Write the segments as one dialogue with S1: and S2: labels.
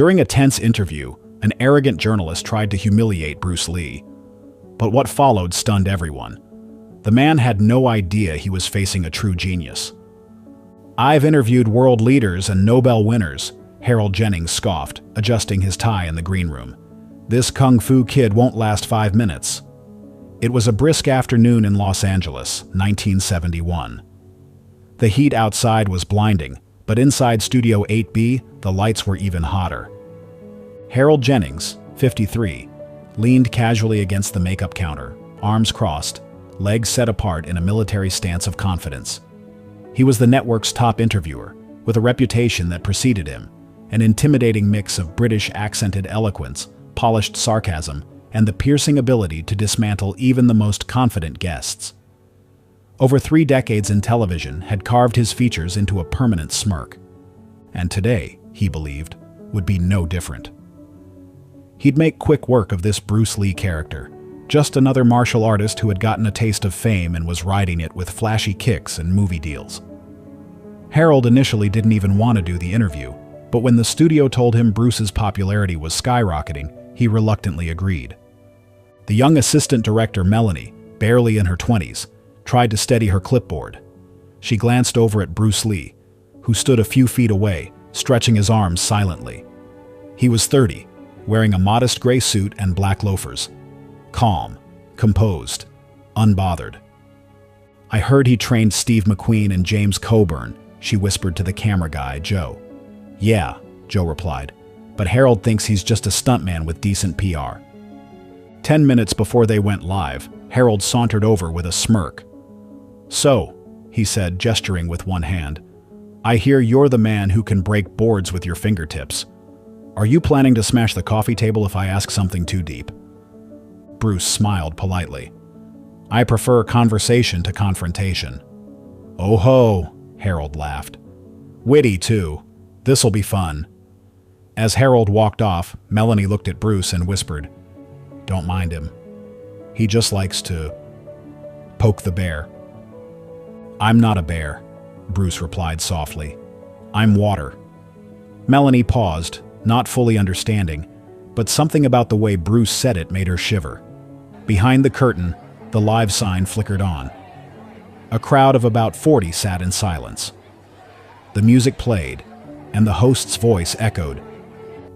S1: During a tense interview, an arrogant journalist tried to humiliate Bruce Lee. But what followed stunned everyone. The man had no idea he was facing a true genius. "I've interviewed world leaders and Nobel winners," Harold Jennings scoffed, adjusting his tie in the green room. "This kung fu kid won't last 5 minutes." It was a brisk afternoon in Los Angeles, 1971. The heat outside was blinding, but inside Studio 8B, the lights were even hotter. Harold Jennings, 53, leaned casually against the makeup counter, arms crossed, legs set apart in a military stance of confidence. He was the network's top interviewer, with a reputation that preceded him, an intimidating mix of British accented eloquence, polished sarcasm, and the piercing ability to dismantle even the most confident guests. Over 3 decades in television had carved his features into a permanent smirk. And today, he believed, would be no different. He'd make quick work of this Bruce Lee character, just another martial artist who had gotten a taste of fame and was riding it with flashy kicks and movie deals. Harold initially didn't even want to do the interview, but when the studio told him Bruce's popularity was skyrocketing, he reluctantly agreed. The young assistant director Melanie, barely in her 20s, tried to steady her clipboard. She glanced over at Bruce Lee, who stood a few feet away, stretching his arms silently. He was 30, wearing a modest gray suit and black loafers. Calm, composed, unbothered. "I heard he trained Steve McQueen and James Coburn," she whispered to the camera guy, Joe. "Yeah," Joe replied, "but Harold thinks he's just a stuntman with decent PR." 10 minutes before they went live, Harold sauntered over with a smirk. "So," he said, gesturing with one hand, "I hear you're the man who can break boards with your fingertips. Are you planning to smash the coffee table if I ask something too deep?" Bruce smiled politely. "I prefer conversation to confrontation." "Oh ho," Harold laughed. "Witty, too. This'll be fun." As Harold walked off, Melanie looked at Bruce and whispered, "Don't mind him. He just likes to poke the bear." "I'm not a bear," Bruce replied softly. "I'm water." Melanie paused, not fully understanding, but something about the way Bruce said it made her shiver. Behind the curtain, the live sign flickered on. A crowd of about 40 sat in silence. The music played, and the host's voice echoed.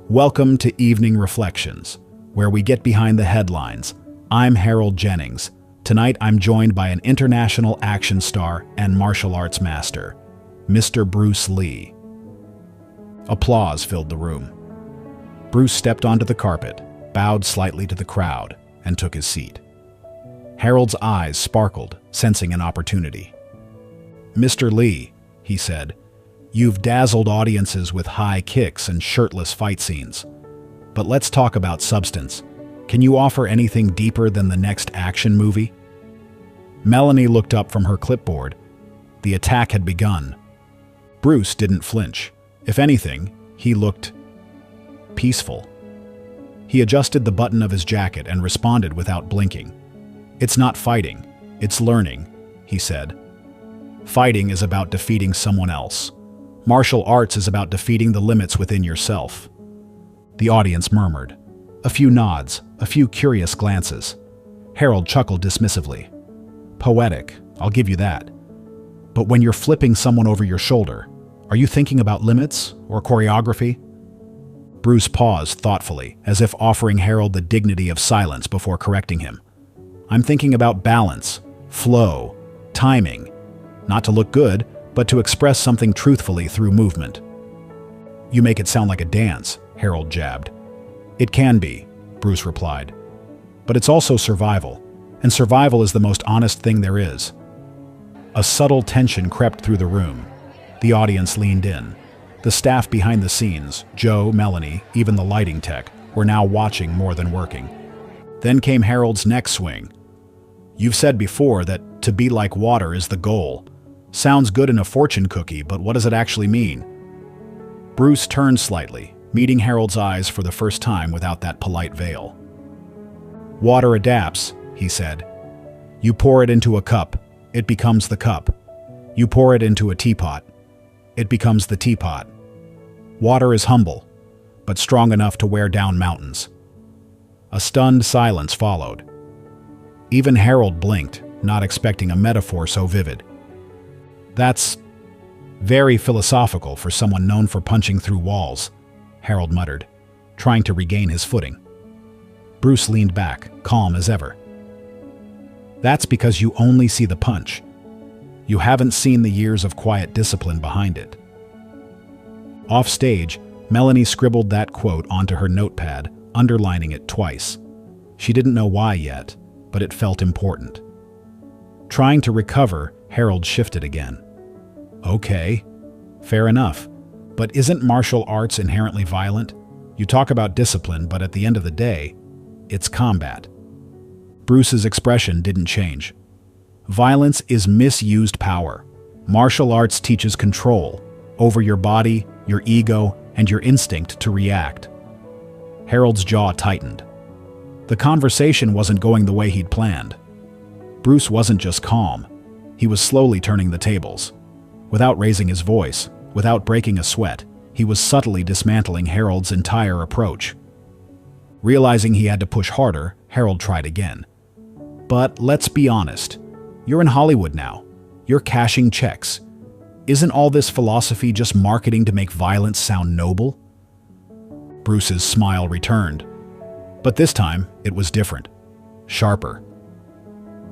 S1: "Welcome to Evening Reflections, where we get behind the headlines. I'm Harold Jennings. Tonight I'm joined by an international action star and martial arts master, Mr. Bruce Lee." Applause filled the room. Bruce stepped onto the carpet, bowed slightly to the crowd, and took his seat. Harold's eyes sparkled, sensing an opportunity. "Mr. Lee," he said, "you've dazzled audiences with high kicks and shirtless fight scenes. But let's talk about substance. Can you offer anything deeper than the next action movie?" Melanie looked up from her clipboard. The attack had begun. Bruce didn't flinch. If anything, he looked peaceful. He adjusted the button of his jacket and responded without blinking. "It's not fighting, it's learning," he said. "Fighting is about defeating someone else. Martial arts is about defeating the limits within yourself." The audience murmured. A few nods, a few curious glances. Harold chuckled dismissively. "Poetic, I'll give you that. But when you're flipping someone over your shoulder, are you thinking about limits or choreography?" Bruce paused thoughtfully, as if offering Harold the dignity of silence before correcting him. "I'm thinking about balance, flow, timing. Not to look good, but to express something truthfully through movement." "You make it sound like a dance," Harold jabbed. "It can be," Bruce replied. "But it's also survival, and survival is the most honest thing there is." A subtle tension crept through the room. The audience leaned in. The staff behind the scenes, Joe, Melanie, even the lighting tech, were now watching more than working. Then came Harold's next swing. "You've said before that to be like water is the goal. Sounds good in a fortune cookie, but what does it actually mean?" Bruce turned slightly, meeting Harold's eyes for the first time without that polite veil. "Water adapts," he said. "You pour it into a cup, it becomes the cup. You pour it into a teapot, it becomes the teapot. Water is humble, but strong enough to wear down mountains. A stunned silence followed. Even Harold blinked, not expecting a metaphor so vivid. "That's very philosophical for someone known for punching through walls," Harold muttered, trying to regain his footing. Bruce leaned back, calm as ever. "That's because you only see the punch. You haven't seen the years of quiet discipline behind it." Off stage, Melanie scribbled that quote onto her notepad, underlining it twice. She didn't know why yet, but it felt important. Trying to recover, Harold shifted again. "Okay, fair enough. But isn't martial arts inherently violent? You talk about discipline, but at the end of the day, it's combat." Bruce's expression didn't change. "Violence is misused power. Martial arts teaches control over your body, your ego, and your instinct to react." Harold's jaw tightened. The conversation wasn't going the way he'd planned. Bruce wasn't just calm. He was slowly turning the tables. Without raising his voice, without breaking a sweat, he was subtly dismantling Harold's entire approach. Realizing he had to push harder, Harold tried again. "But let's be honest. You're in Hollywood now. You're cashing checks. Isn't all this philosophy just marketing to make violence sound noble?" Bruce's smile returned. But this time, it was different. Sharper.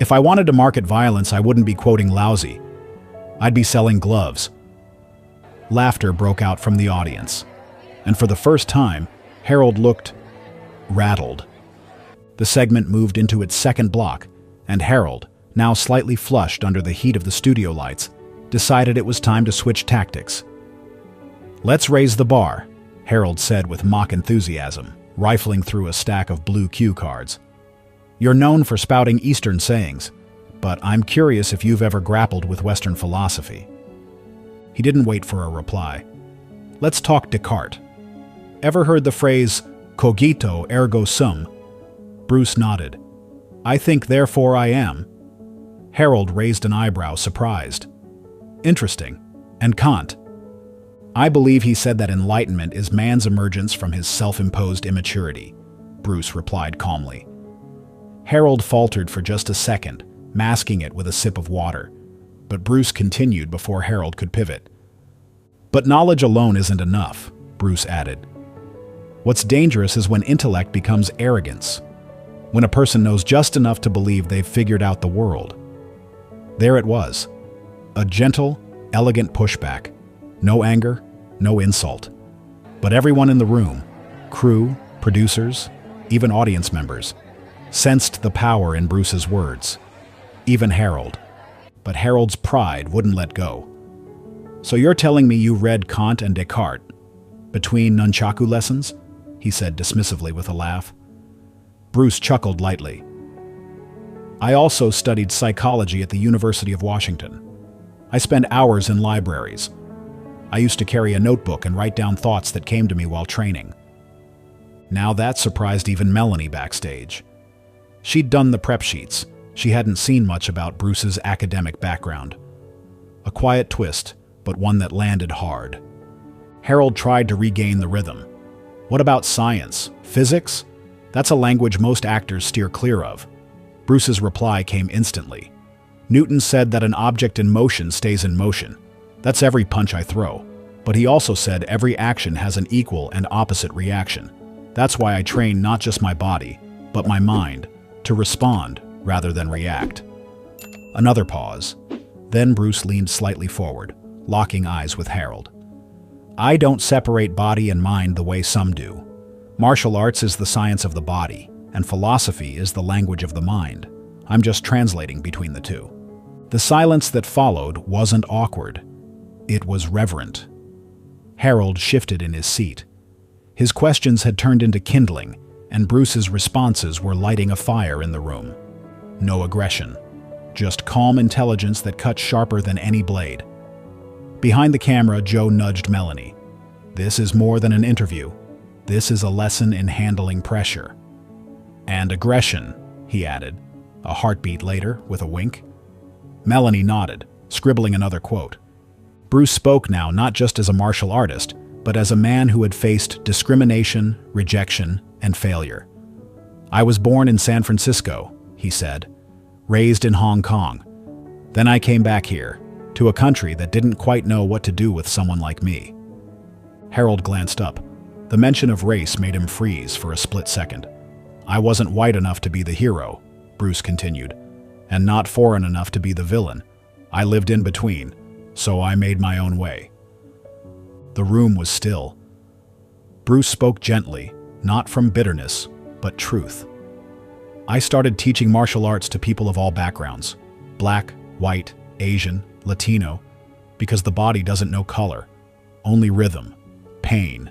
S1: "If I wanted to market violence, I wouldn't be quoting Lousy. I'd be selling gloves." Laughter broke out from the audience. And for the first time, Harold looked rattled. The segment moved into its second block, and Harold, now slightly flushed under the heat of the studio lights, decided it was time to switch tactics. "Let's raise the bar," Harold said with mock enthusiasm, rifling through a stack of blue cue cards. "You're known for spouting Eastern sayings, but I'm curious if you've ever grappled with Western philosophy." He didn't wait for a reply. "Let's talk Descartes. Ever heard the phrase, cogito ergo sum?" Bruce nodded. "I think, therefore I am." Harold raised an eyebrow, surprised. "Interesting. And Kant?" "I believe he said that enlightenment is man's emergence from his self-imposed immaturity," Bruce replied calmly. Harold faltered for just a second, masking it with a sip of water. But Bruce continued before Harold could pivot. "But knowledge alone isn't enough," Bruce added. "What's dangerous is when intellect becomes arrogance. When a person knows just enough to believe they've figured out the world." There it was. A gentle, elegant pushback. No anger, no insult. But everyone in the room, crew, producers, even audience members, sensed the power in Bruce's words. Even Harold. But Harold's pride wouldn't let go. "So you're telling me you read Kant and Descartes between nunchaku lessons?" he said dismissively with a laugh. Bruce chuckled lightly. "I also studied psychology at the University of Washington. I spent hours in libraries. I used to carry a notebook and write down thoughts that came to me while training." Now that surprised even Melanie backstage. She'd done the prep sheets. She hadn't seen much about Bruce's academic background. A quiet twist, but one that landed hard. Harold tried to regain the rhythm. "What about science? Physics? That's a language most actors steer clear of." Bruce's reply came instantly. "Newton said that an object in motion stays in motion. That's every punch I throw. But he also said every action has an equal and opposite reaction. That's why I train not just my body, but my mind, to respond rather than react." Another pause. Then Bruce leaned slightly forward, locking eyes with Harold. "I don't separate body and mind the way some do. Martial arts is the science of the body, and philosophy is the language of the mind. I'm just translating between the two." The silence that followed wasn't awkward. It was reverent. Harold shifted in his seat. His questions had turned into kindling, and Bruce's responses were lighting a fire in the room. No aggression, just calm intelligence that cut sharper than any blade. Behind the camera, Joe nudged Melanie. "This is more than an interview. This is a lesson in handling pressure." "And aggression," he added, a heartbeat later with a wink. Melanie nodded, scribbling another quote. Bruce spoke now not just as a martial artist, but as a man who had faced discrimination, rejection, and failure. "I was born in San Francisco," he said, "raised in Hong Kong. Then I came back here, to a country that didn't quite know what to do with someone like me." Harold glanced up. The mention of race made him freeze for a split second. "I wasn't white enough to be the hero," Bruce continued, "and not foreign enough to be the villain. I lived in between, so I made my own way." The room was still. Bruce spoke gently, not from bitterness, but truth. "I started teaching martial arts to people of all backgrounds, black, white, Asian, Latino, because the body doesn't know color, only rhythm, pain,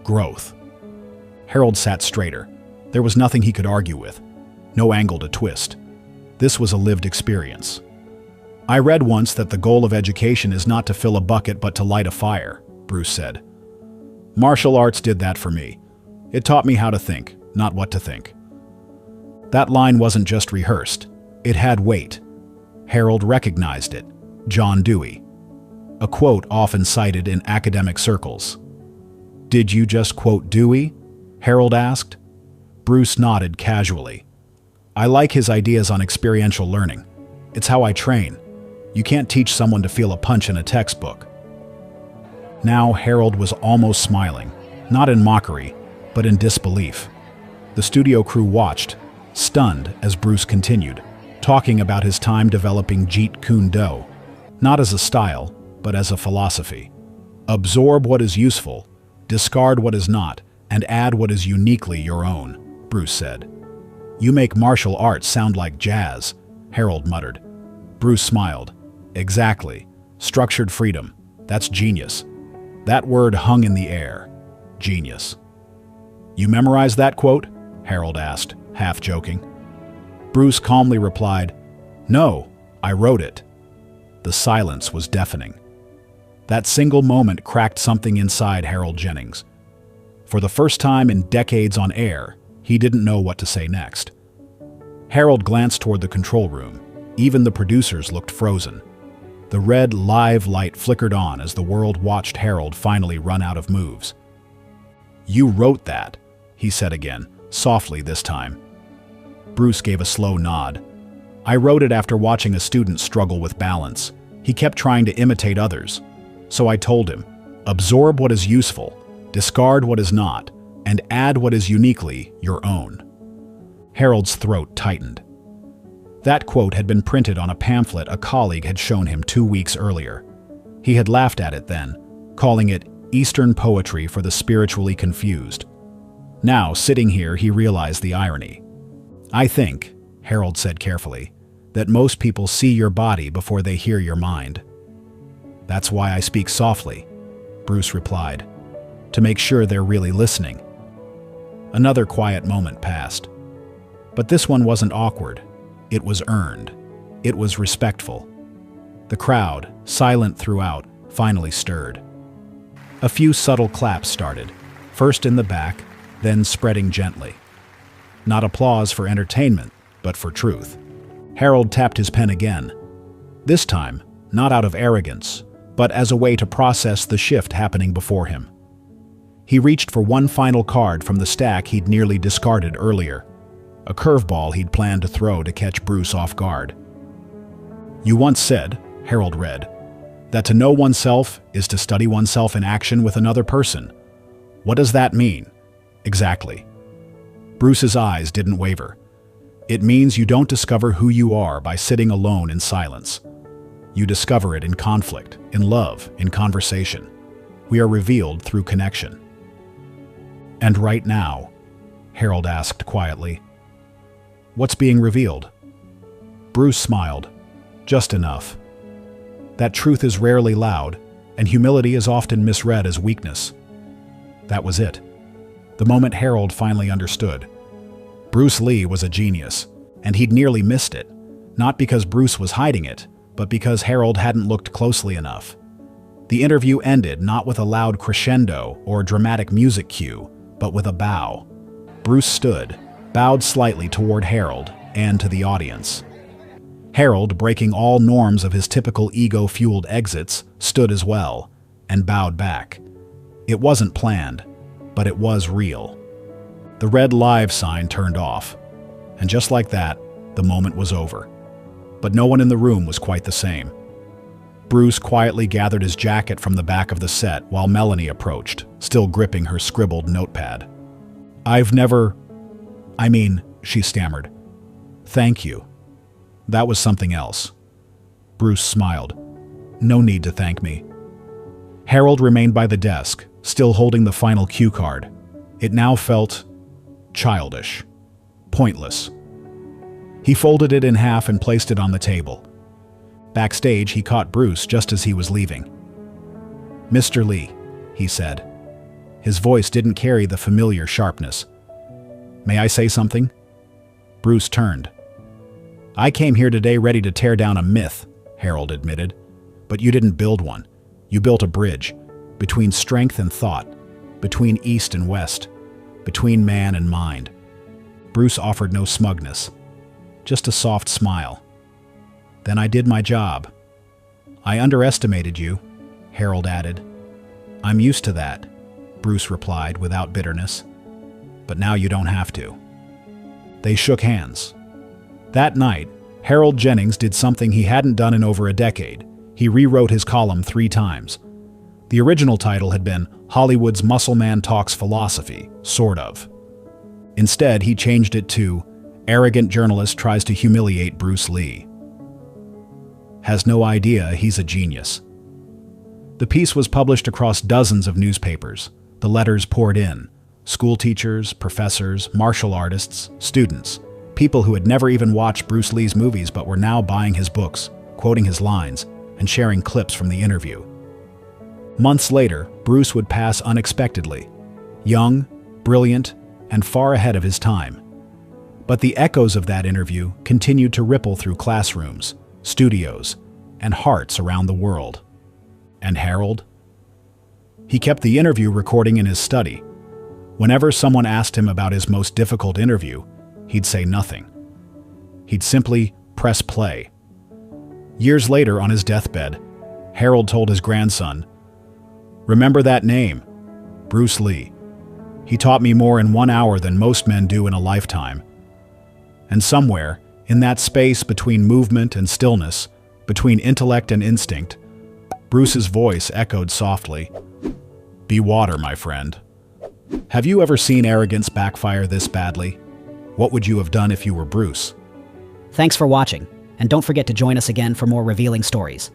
S1: growth." Harold sat straighter. There was nothing he could argue with, no angle to twist. This was a lived experience. "I read once that the goal of education is not to fill a bucket but to light a fire," Bruce said. "Martial arts did that for me. It taught me how to think, not what to think." That line wasn't just rehearsed. It had weight. Harold recognized it. John Dewey. A quote often cited in academic circles. "Did you just quote Dewey?" Harold asked. Bruce nodded casually. "I like his ideas on experiential learning. It's how I train. You can't teach someone to feel a punch in a textbook." Now Harold was almost smiling, not in mockery, but in disbelief. The studio crew watched, stunned, as Bruce continued, talking about his time developing Jeet Kune Do, not as a style, but as a philosophy. "Absorb what is useful, discard what is not, and add what is uniquely your own," Bruce said. "You make martial arts sound like jazz," Harold muttered. Bruce smiled. "Exactly. Structured freedom. That's genius." That word hung in the air. Genius. "You memorized that quote?" Harold asked, half joking. Bruce calmly replied, "No, I wrote it." The silence was deafening. That single moment cracked something inside Harold Jennings. For the first time in decades on air, he didn't know what to say next. Harold glanced toward the control room. Even the producers looked frozen. The red live light flickered on as the world watched Harold finally run out of moves. "You wrote that," he said again, softly this time. Bruce gave a slow nod. "I wrote it after watching a student struggle with balance. He kept trying to imitate others. So I told him, absorb what is useful, discard what is not, and add what is uniquely your own." Harold's throat tightened. That quote had been printed on a pamphlet a colleague had shown him 2 weeks earlier. He had laughed at it then, calling it Eastern poetry for the spiritually confused. Now, sitting here, he realized the irony. "I think," Harold said carefully, "that most people see your body before they hear your mind." "That's why I speak softly," Bruce replied, "to make sure they're really listening." Another quiet moment passed. But this one wasn't awkward. It was earned. It was respectful. The crowd, silent throughout, finally stirred. A few subtle claps started, first in the back, then spreading gently. Not applause for entertainment, but for truth. Harold tapped his pen again. This time, not out of arrogance, but as a way to process the shift happening before him. He reached for one final card from the stack he'd nearly discarded earlier. A curveball he'd planned to throw to catch Bruce off guard. "You once said," Harold read, "that to know oneself is to study oneself in action with another person. What does that mean?" "Exactly." Bruce's eyes didn't waver. "It means you don't discover who you are by sitting alone in silence. You discover it in conflict, in love, in conversation. We are revealed through connection." "And right now," Harold asked quietly, "what's being revealed?" Bruce smiled. "Just enough. That truth is rarely loud, and humility is often misread as weakness." That was it. The moment Harold finally understood. Bruce Lee was a genius, and he'd nearly missed it, not because Bruce was hiding it, but because Harold hadn't looked closely enough. The interview ended not with a loud crescendo or dramatic music cue, but with a bow. Bruce stood, bowed slightly toward Harold and to the audience. Harold, breaking all norms of his typical ego-fueled exits, stood as well, and bowed back. It wasn't planned, but it was real. The red live sign turned off, and just like that, the moment was over. But no one in the room was quite the same. Bruce quietly gathered his jacket from the back of the set while Melanie approached, still gripping her scribbled notepad. She stammered. Thank you. That was something else. Bruce smiled. No need to thank me. Harold remained by the desk, still holding the final cue card. It now felt childish, pointless. He folded it in half and placed it on the table. Backstage, he caught Bruce just as he was leaving. "Mr. Lee," he said. His voice didn't carry the familiar sharpness. "May I say something?" Bruce turned. "I came here today ready to tear down a myth," Harold admitted. "But you didn't build one. You built a bridge, between strength and thought, between east and west, between man and mind." Bruce offered no smugness, just a soft smile. "Then I did my job." "I underestimated you," Harold added. "I'm used to that," Bruce replied without bitterness. "But now you don't have to." They shook hands. That night, Harold Jennings did something he hadn't done in over a decade. He rewrote his column 3 times. The original title had been Hollywood's Muscle Man Talks Philosophy, sort of. Instead, he changed it to Arrogant Journalist Tries to Humiliate Bruce Lee. Has no idea he's a genius. The piece was published across dozens of newspapers. The letters poured in. School teachers, professors, martial artists, students, people who had never even watched Bruce Lee's movies but were now buying his books, quoting his lines, and sharing clips from the interview. Months later, Bruce would pass unexpectedly. Young, brilliant, and far ahead of his time. But the echoes of that interview continued to ripple through classrooms, studios, and hearts around the world. And Harold? He kept the interview recording in his study. Whenever someone asked him about his most difficult interview, he'd say nothing. He'd simply press play. Years later, on his deathbed, Harold told his grandson, "Remember that name, Bruce Lee. He taught me more in 1 hour than most men do in a lifetime." And somewhere, in that space between movement and stillness, between intellect and instinct, Bruce's voice echoed softly, "Be water, my friend." Have you ever seen arrogance backfire this badly? What would you have done if you were Bruce?
S2: Thanks for watching, and don't forget to join us again for more revealing stories.